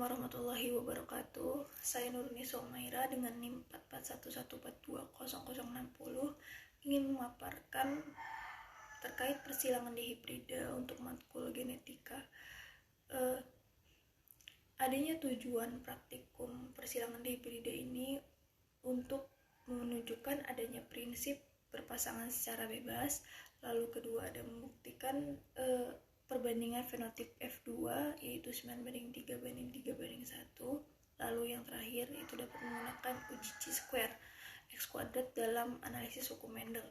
Assalamualaikum warahmatullahi wabarakatuh. Saya Nurni Somaira dengan NIM 441142060 ingin memaparkan terkait persilangan dihibrida untuk matkul genetika. Adanya tujuan praktikum persilangan dihibrida ini untuk menunjukkan adanya prinsip berpasangan secara bebas, lalu kedua ada membuktikan perbandingan fenotip F2 yaitu 9:3:3:1, lalu yang terakhir itu dapat menggunakan uji chi-square X kuadrat dalam analisis hukum Mendel.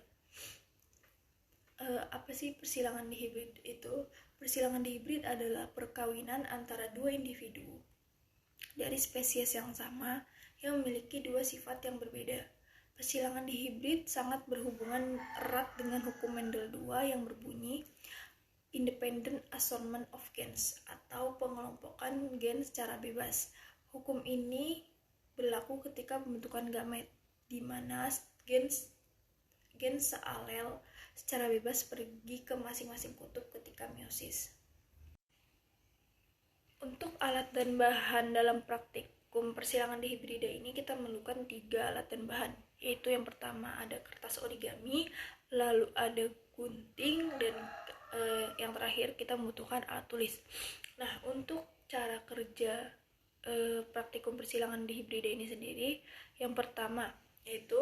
Apa sih persilangan dihibrid itu? Persilangan dihibrid adalah perkawinan antara dua individu dari spesies yang sama yang memiliki dua sifat yang berbeda. Persilangan dihibrid sangat berhubungan erat dengan hukum Mendel 2 yang berbunyi independent assortment of genes atau pengelompokan gen secara bebas. Hukum ini berlaku ketika pembentukan gamet, di mana gen sealel secara bebas pergi ke masing-masing kutub ketika meiosis. Untuk alat dan bahan dalam praktikum persilangan dihibrida ini kita memerlukan 3 alat dan bahan, yaitu yang pertama ada kertas origami, lalu ada gunting, dan yang terakhir kita membutuhkan alat tulis. Nah, untuk cara kerja praktikum persilangan dihibrida ini sendiri, yang pertama yaitu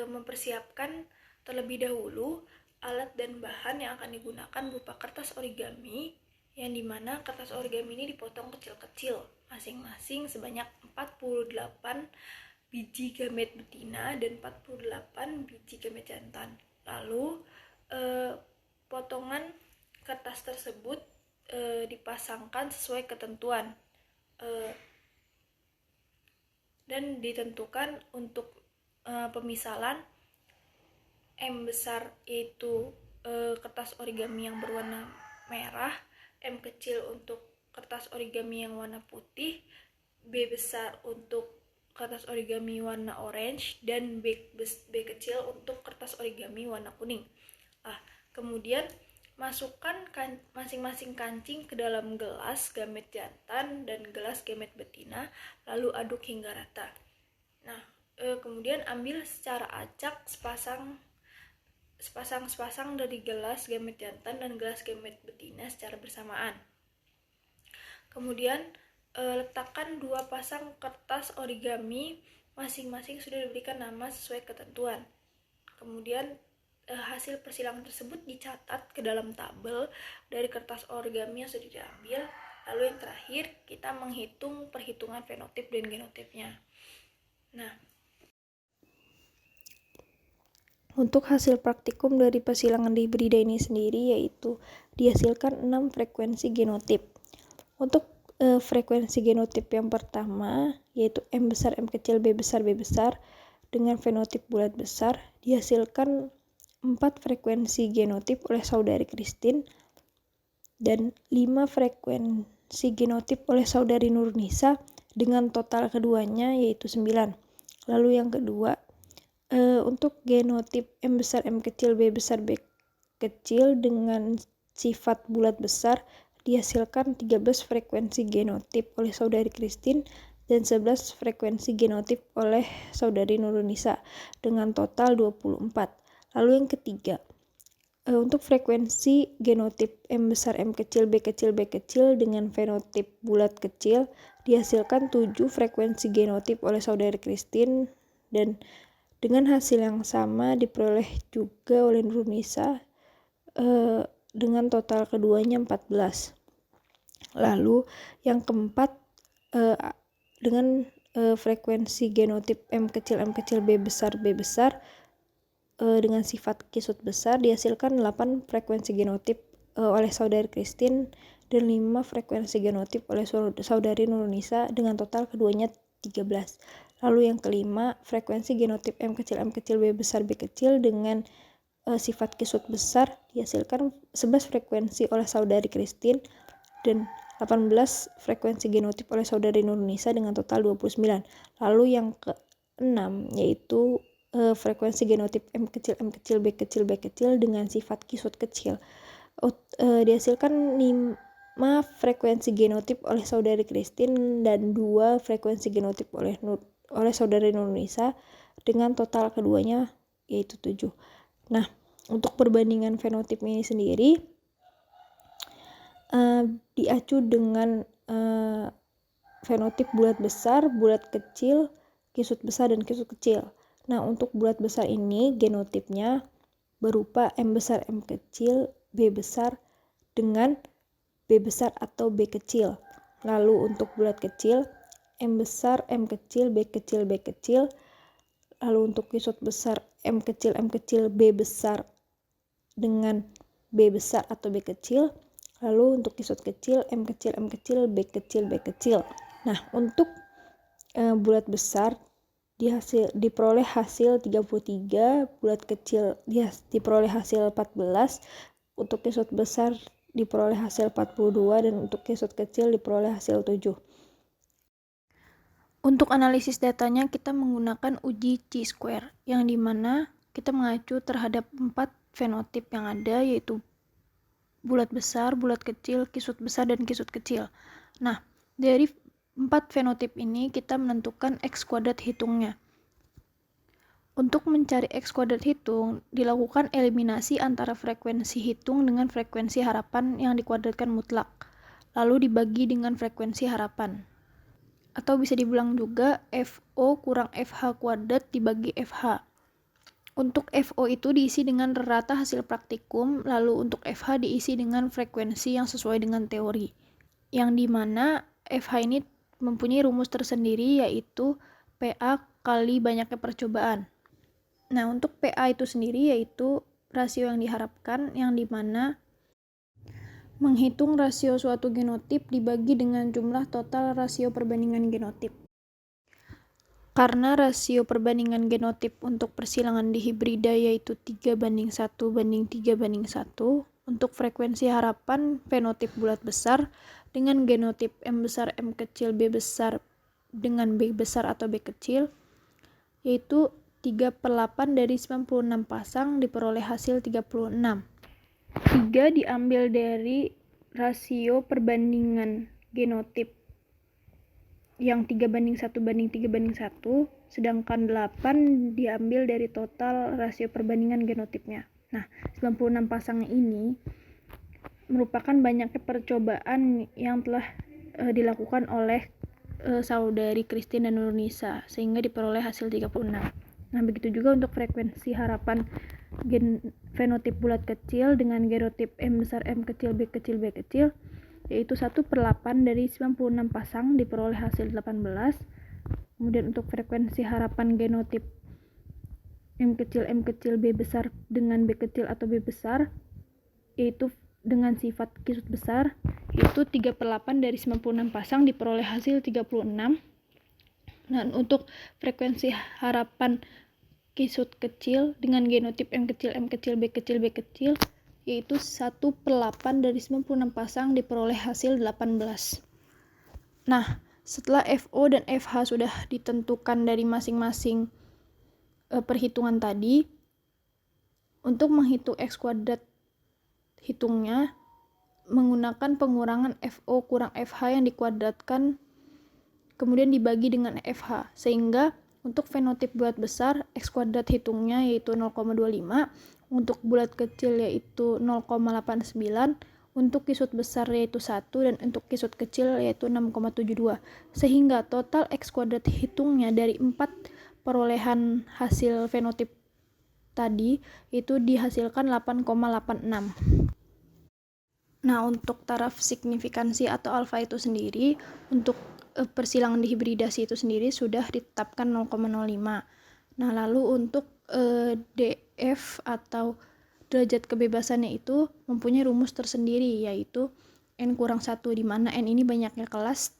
mempersiapkan terlebih dahulu alat dan bahan yang akan digunakan berupa kertas origami, yang dimana kertas origami ini dipotong kecil-kecil masing-masing sebanyak 48 biji gamet betina dan 48 biji gamet jantan. Lalu potongan kertas tersebut dipasangkan sesuai ketentuan dan ditentukan untuk pemisalan M besar yaitu kertas origami yang berwarna merah, M kecil untuk kertas origami yang warna putih, B besar untuk kertas origami warna orange, dan B kecil untuk kertas origami warna kuning. Kemudian masukkan masing-masing kancing ke dalam gelas gamet jantan dan gelas gamet betina, lalu aduk hingga rata. Kemudian ambil secara acak sepasang dari gelas gamet jantan dan gelas gamet betina secara bersamaan. Kemudian letakkan 2 pasang kertas origami, masing-masing sudah diberikan nama sesuai ketentuan. Kemudian hasil persilangan tersebut dicatat ke dalam tabel dari kertas origami yang sudah diambil. Lalu yang terakhir kita menghitung perhitungan fenotip dan genotipnya. Untuk hasil praktikum dari persilangan dihibrida ini sendiri yaitu dihasilkan 6 frekuensi genotip. Untuk frekuensi genotip yang pertama yaitu M besar, M kecil, B besar, B besar dengan fenotip bulat besar dihasilkan 4 frekuensi genotip oleh saudari Christine dan 5 frekuensi genotip oleh saudari Nurnisa dengan total keduanya yaitu 9. Lalu yang kedua, untuk genotip M besar, M kecil, B besar, B kecil dengan sifat bulat besar dihasilkan 13 frekuensi genotip oleh saudari Christine dan 11 frekuensi genotip oleh saudari Nurnisa dengan total 24. Lalu yang ketiga, untuk frekuensi genotip M besar, M kecil, B kecil, B kecil dengan fenotip bulat kecil dihasilkan 7 frekuensi genotip oleh saudari Christine dan dengan hasil yang sama diperoleh juga oleh Nurnisa dengan total keduanya 14. Lalu yang keempat, dengan frekuensi genotip M kecil, B besar, B besar dengan sifat kisut besar dihasilkan 8 frekuensi genotip oleh saudari Christine dan 5 frekuensi genotip oleh saudari Nurnisa dengan total keduanya 13. Lalu yang kelima, frekuensi genotip M kecil, B besar, B kecil dengan sifat kisut besar dihasilkan 11 frekuensi oleh saudari Christine dan 18 frekuensi genotip oleh saudari Nurnisa dengan total 29. Lalu yang keenam yaitu frekuensi genotip M kecil, B kecil, B kecil dengan sifat kisut kecil dihasilkan frekuensi genotip oleh saudari Christine dan 2 frekuensi genotip oleh saudari Nurunisa, dengan total keduanya yaitu 7. Nah, untuk perbandingan fenotip ini sendiri diacu dengan fenotip bulat besar, bulat kecil, kisut besar, dan kisut kecil. Nah, untuk bulat besar ini genotipnya berupa M besar, M kecil, B besar dengan B besar atau B kecil. Lalu untuk bulat kecil, M besar, M kecil, B kecil, B kecil. Lalu untuk kisut besar, M kecil, B besar dengan B besar atau B kecil. Lalu untuk kisut kecil, M kecil, B kecil, B kecil. Nah, untuk bulat besar diperoleh hasil 33, bulat kecil diperoleh hasil 14, untuk kisut besar diperoleh hasil 42, dan untuk kisut kecil diperoleh hasil 7. Untuk analisis datanya kita menggunakan uji chi-square, yang dimana kita mengacu terhadap 4 fenotip yang ada, yaitu bulat besar, bulat kecil, kisut besar, dan kisut kecil. Nah, dari 4 fenotip ini kita menentukan X kuadrat hitungnya. Untuk mencari X kuadrat hitung, dilakukan eliminasi antara frekuensi hitung dengan frekuensi harapan yang dikuadratkan mutlak, lalu dibagi dengan frekuensi harapan. Atau bisa dibilang juga FO kurang FH kuadrat dibagi FH. Untuk FO itu diisi dengan rata hasil praktikum, lalu untuk FH diisi dengan frekuensi yang sesuai dengan teori. Yang dimana FH ini mempunyai rumus tersendiri, yaitu PA kali banyaknya percobaan. Nah, untuk PA itu sendiri yaitu rasio yang diharapkan, yang dimana menghitung rasio suatu genotip dibagi dengan jumlah total rasio perbandingan genotip. Karena rasio perbandingan genotip untuk persilangan dihibrida yaitu 3:1:3:1, untuk frekuensi harapan fenotip bulat besar dengan genotip M besar, M kecil, B besar dengan B besar atau B kecil, yaitu 3/8 dari 96 pasang diperoleh hasil 36. 3 diambil dari rasio perbandingan genotip yang 3:1:3:1, sedangkan 8 diambil dari total rasio perbandingan genotipnya. Nah, 96 pasang ini merupakan banyaknya percobaan yang telah dilakukan oleh saudari Christine dan Nurunisa, sehingga diperoleh hasil 36. Nah, begitu juga untuk frekuensi harapan fenotip bulat kecil dengan genotip M besar, M kecil, B kecil, B kecil, yaitu 1/8 dari 96 pasang diperoleh hasil 18. Kemudian untuk frekuensi harapan genotip M kecil, B besar dengan B kecil atau B besar, yaitu dengan sifat kisut besar, yaitu 3/8 dari 96 pasang diperoleh hasil 36. Dan untuk frekuensi harapan kisut kecil dengan genotip M kecil, B kecil, B kecil, yaitu 1/8 dari 96 pasang diperoleh hasil 18. Nah, setelah FO dan FH sudah ditentukan dari masing-masing perhitungan tadi, untuk menghitung X kuadrat hitungnya menggunakan pengurangan FO kurang FH yang dikuadratkan kemudian dibagi dengan FH, sehingga untuk fenotip bulat besar X kuadrat hitungnya yaitu 0,25, untuk bulat kecil yaitu 0,89, untuk kisut besar yaitu 1, dan untuk kisut kecil yaitu 6,72, sehingga total X kuadrat hitungnya dari 4 perolehan hasil fenotip tadi itu dihasilkan 8,86. Nah, untuk taraf signifikansi atau alfa itu sendiri untuk persilangan dihibridasi itu sendiri sudah ditetapkan 0,05. Nah, lalu untuk DF atau derajat kebebasannya itu mempunyai rumus tersendiri, yaitu N-1, di mana N ini banyaknya kelas.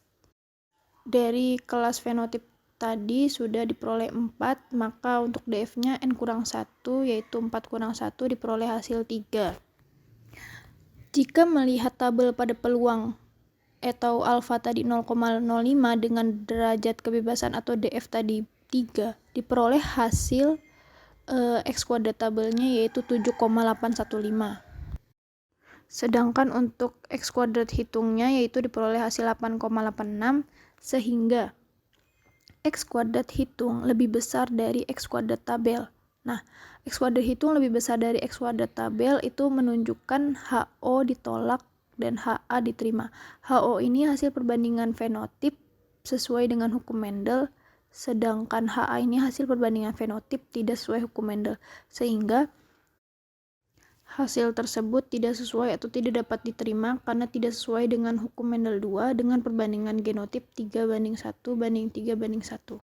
Dari kelas fenotip tadi sudah diperoleh 4, maka untuk DF-nya N-1, yaitu 4-1 diperoleh hasil 3. Jika melihat tabel pada peluang atau alfa tadi 0,05 dengan derajat kebebasan atau DF tadi 3, diperoleh hasil X kuadrat tabelnya yaitu 7,815. Sedangkan untuk X kuadrat hitungnya yaitu diperoleh hasil 8,86, sehingga X kuadrat hitung lebih besar dari X kuadrat tabel. Nah, X kuadrat hitung lebih besar dari X kuadrat tabel itu menunjukkan HO ditolak dan HA diterima. HO ini hasil perbandingan fenotip sesuai dengan hukum Mendel, sedangkan HA ini hasil perbandingan fenotip tidak sesuai hukum Mendel, sehingga hasil tersebut tidak sesuai atau tidak dapat diterima karena tidak sesuai dengan hukum Mendel 2 dengan perbandingan genotip 3:1 banding 3:1.